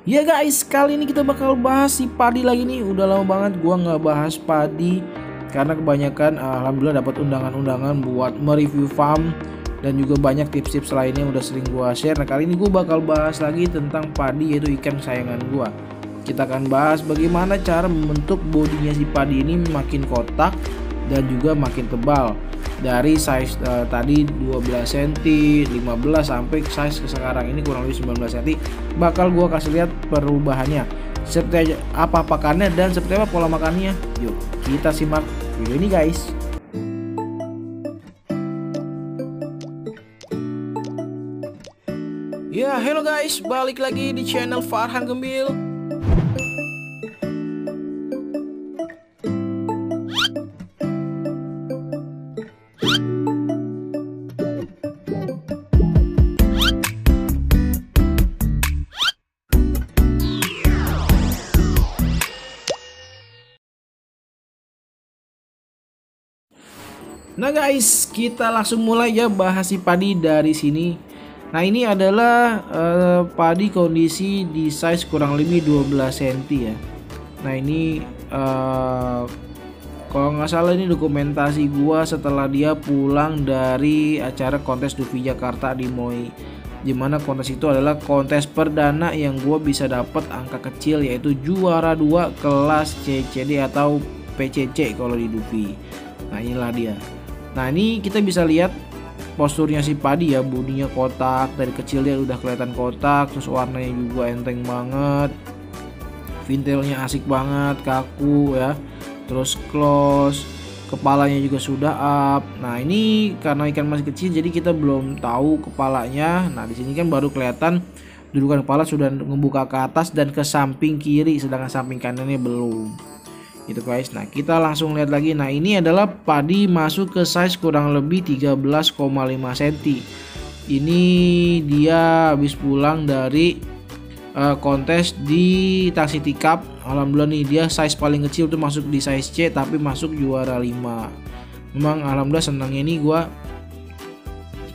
Ya guys, kali ini kita bakal bahas si padi lagi nih. Udah lama banget gua nggak bahas padi karena kebanyakan alhamdulillah dapat undangan-undangan buat mereview farm dan juga banyak tips-tips lainnya yang udah sering gua share. Nah, kali ini gua bakal bahas lagi tentang padi, yaitu ikan kesayangan gua. Kita akan bahas bagaimana cara membentuk bodinya si padi ini makin kotak dan juga makin tebal. Dari size tadi 12 cm, 15 sampai size sekarang ini kurang lebih 19 cm. Bakal gua kasih lihat perubahannya. Seperti apa pakannya dan seperti apa pola makannya. Yuk, kita simak video ini guys. Ya, hello guys, balik lagi di channel Farhan Gembil. Nah guys, kita langsung mulai ya bahas si padi dari sini. Nah, ini adalah padi kondisi di size kurang lebih 12 cm ya. Nah, ini kalau nggak salah ini dokumentasi gua setelah dia pulang dari acara kontes Dufi Jakarta di MOI. Dimana kontes itu adalah kontes perdana yang gua bisa dapat angka kecil, yaitu juara 2 kelas CCD atau PCC kalau di Dufi. Nah, inilah dia. Nah, ini kita bisa lihat posturnya si padi ya, bodinya kotak, dari kecil dia udah kelihatan kotak, terus warnanya juga enteng banget, vintilnya asik banget, kaku ya, terus close, kepalanya juga sudah up. Nah, ini karena ikan masih kecil jadi kita belum tahu kepalanya. Nah, di sini kan baru kelihatan dudukan kepala sudah ngebuka ke atas dan ke samping kiri, sedangkan samping kanannya belum. Itu guys. Nah, kita langsung lihat lagi. Nah, ini adalah padi masuk ke size kurang lebih 13,5 cm. Ini dia habis pulang dari kontes di Tang City Cup. Alhamdulillah nih, dia size paling kecil tuh masuk di size C tapi masuk juara 5. Memang alhamdulillah senangnya ini gua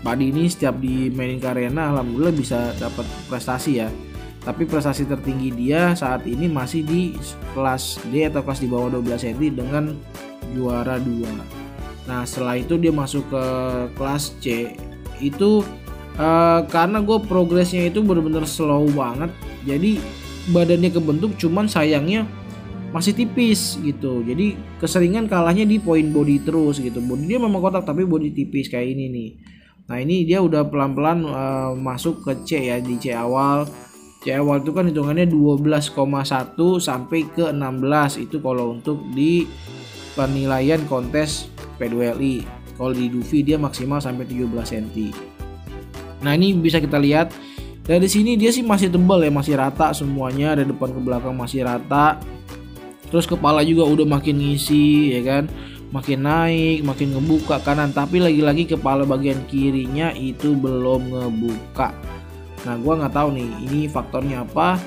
padi ini setiap dimainin ke arena alhamdulillah bisa dapat prestasi ya. Tapi prestasi tertinggi dia saat ini masih di kelas D atau kelas di bawah 12 cm dengan juara 2. Nah, setelah itu dia masuk ke kelas C. Itu karena gue progresnya itu benar-benar slow banget. Jadi badannya kebentuk, cuman sayangnya masih tipis gitu. Jadi keseringan kalahnya di poin body terus gitu. Body dia memang kotak tapi body tipis kayak ini nih. Nah, ini dia udah pelan-pelan masuk ke C ya, di C awal. C awal itu kan hitungannya 12,1 sampai ke 16 itu kalau untuk di penilaian kontes P2LI. Kalau di Dufi dia maksimal sampai 17 cm. Nah, ini bisa kita lihat dari sini dia sih masih tebal ya, masih rata semuanya, dari depan ke belakang masih rata. Terus kepala juga udah makin ngisi ya kan, makin naik, makin ngebuka kanan, tapi lagi-lagi kepala bagian kirinya itu belum ngebuka. Nah, gua nggak tahu nih ini faktornya apa,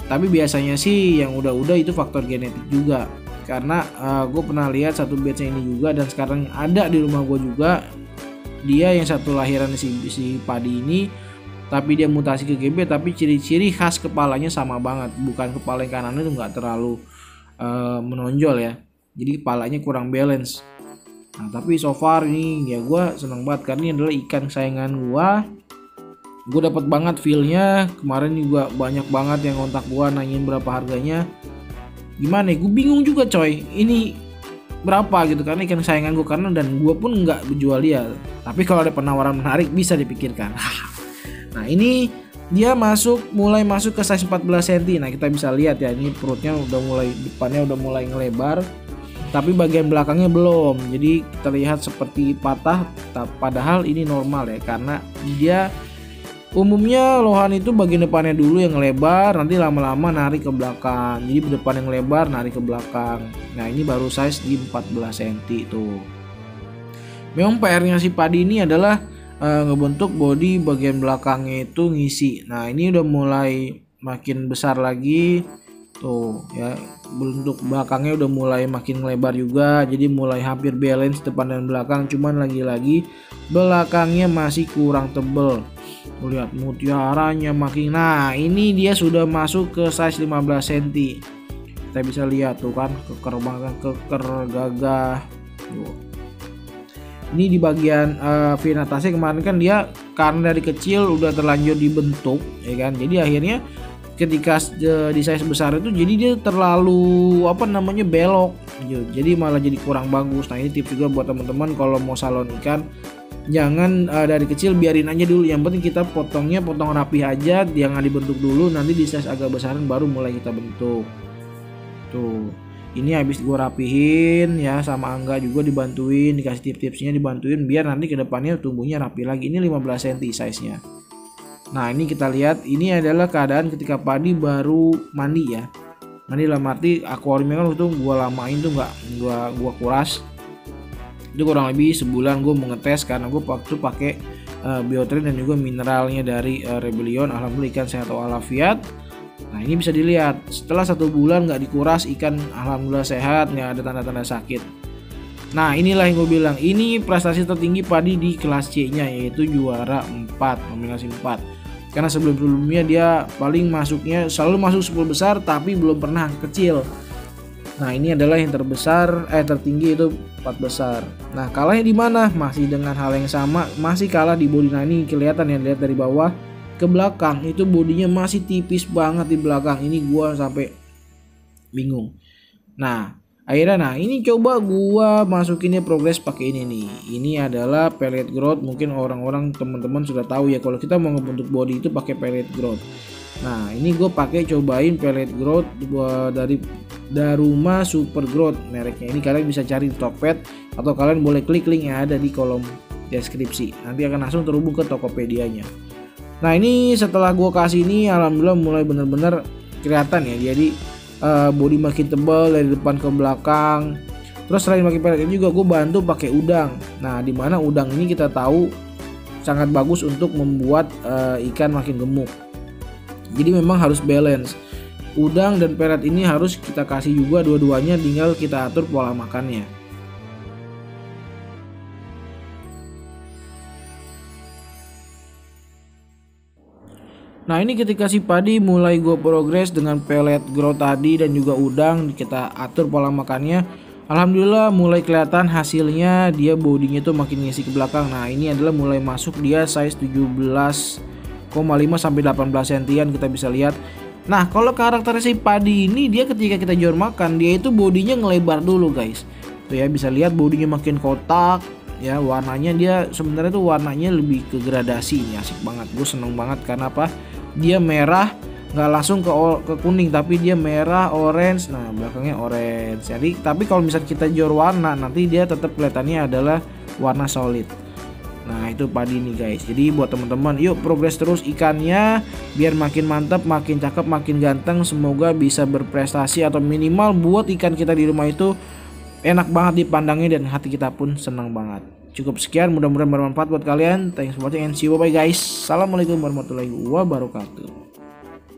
tapi biasanya sih yang udah-udah itu faktor genetik juga, karena gue pernah lihat satu batch ini juga dan sekarang ada di rumah gue juga. Dia yang satu lahiran si padi ini, tapi dia mutasi ke GB, tapi ciri-ciri khas kepalanya sama banget, bukan kepala yang kanan itu nggak terlalu menonjol ya, jadi kepalanya kurang balance. Nah, tapi so far ini ya gue seneng banget karena ini adalah ikan kesayangan gue dapat banget feelnya. Kemarin juga banyak banget yang kontak gue nanyain berapa harganya, gimana ya, gue bingung juga coy ini berapa gitu karena ikan kesayangan gue, karena dan gue pun nggak jual dia, tapi kalau ada penawaran menarik bisa dipikirkan. Nah, ini dia mulai masuk ke size 14 cm. Nah, kita bisa lihat ya, ini perutnya udah mulai, depannya udah mulai ngelebar tapi bagian belakangnya belum, jadi terlihat seperti patah, padahal ini normal ya, karena dia umumnya lohan itu bagian depannya dulu yang lebar, nanti lama-lama narik ke belakang. Jadi depan yang lebar narik ke belakang. Nah, ini baru size di 14 cm tuh. Memang PR-nya si padi ini adalah ngebentuk body bagian belakangnya itu ngisi. Nah, ini udah mulai makin besar lagi. Tuh ya, bentuk belakangnya udah mulai makin lebar juga, jadi mulai hampir balance depan dan belakang, cuman lagi-lagi belakangnya masih kurang tebel. Lihat mutiaranya makin, nah ini dia sudah masuk ke size 15 cm. Kita bisa lihat tuh kan, keker banget, keker gagah. Tuh. Ini di bagian vinatasnya kemarin kan dia karena dari kecil udah terlanjur dibentuk ya kan, jadi akhirnya ketika di size besar itu jadi dia terlalu belok gitu. Jadi malah jadi kurang bagus. Nah ini tips juga buat teman-teman kalau mau salon ikan, jangan dari kecil, biarin aja dulu, yang penting kita potong rapi aja, jangan dibentuk dulu, nanti di size agak besaran baru mulai kita bentuk. Tuh ini habis gue rapihin ya, sama Angga juga dibantuin, dikasih tips-tipsnya, dibantuin biar nanti kedepannya tumbuhnya rapi lagi. Ini 15 cm size nya. Nah ini kita lihat, ini adalah keadaan ketika Padi baru mandi ya. Mandi dalam arti akuariumnya kan itu gua lamain tuh, nggak gua kuras. Itu kurang lebih sebulan gue mau ngetes, karena gue waktu pakai biotin dan juga mineralnya dari Rebellion. Alhamdulillah ikan sehat walafiat. Nah ini bisa dilihat setelah 1 bulan nggak dikuras, ikan alhamdulillah sehat, nggak ada tanda-tanda sakit. Nah inilah yang gue bilang, ini prestasi tertinggi Padi di kelas C nya, yaitu juara 4, nominasi 4. Karena sebelum-sebelumnya dia paling masuknya selalu masuk 10 besar tapi belum pernah kecil. Nah ini adalah yang terbesar, tertinggi itu 4 besar. Nah kalahnya di mana? Masih dengan hal yang sama, masih kalah di body. Nah ini kelihatan ya, lihat dari bawah ke belakang itu bodinya masih tipis banget di belakang. Ini gua sampai bingung. Nah akhirnya ini coba gua masukinnya progres pakai ini nih. Ini adalah pellet growth. Mungkin orang-orang teman-teman sudah tahu ya kalau kita mau ngebentuk body itu pakai pellet growth. Nah ini gue pakai cobain pellet growth dari Daruma Super Growth mereknya. Ini kalian bisa cari di Tokped atau kalian boleh klik link yang ada di kolom deskripsi. Nanti akan langsung terhubung ke Tokopedia-nya. Nah ini setelah gue kasih ini, alhamdulillah mulai bener-bener kelihatan ya. Jadi body makin tebal dari depan ke belakang. Terus selain pakai pellet ini juga gue bantu pakai udang. Nah dimana udang ini kita tahu sangat bagus untuk membuat ikan makin gemuk. Jadi memang harus balance. Udang dan pellet ini harus kita kasih juga dua-duanya, tinggal kita atur pola makannya. Nah ini ketika si Padi mulai gue progres dengan pellet growth tadi dan juga udang, kita atur pola makannya. Alhamdulillah mulai kelihatan hasilnya, dia bodinya tuh makin ngisi ke belakang. Nah ini adalah mulai masuk dia size 17,5 sampai 18 cm kita bisa lihat. Nah kalau karakter si Padi ini, dia ketika kita jor makan dia itu bodinya ngelebar dulu guys. Tuh ya bisa lihat bodinya makin kotak. Ya warnanya dia sebenarnya tuh warnanya lebih ke gradasi, ini asik banget, gue seneng banget. Karena apa? Dia merah, nggak langsung ke kuning, tapi dia merah orange. Nah belakangnya orange. Jadi tapi kalau misalnya kita jor warna, nanti dia tetap kelihatannya adalah warna solid. Nah itu Padi nih guys. Jadi buat teman-teman, yuk progres terus ikannya biar makin mantap, makin cakep, makin ganteng. Semoga bisa berprestasi atau minimal buat ikan kita di rumah itu enak banget dipandangnya dan hati kita pun senang banget. Cukup sekian, mudah-mudahan bermanfaat buat kalian. Thanks for watching and see you, bye guys. Assalamualaikum warahmatullahi wabarakatuh.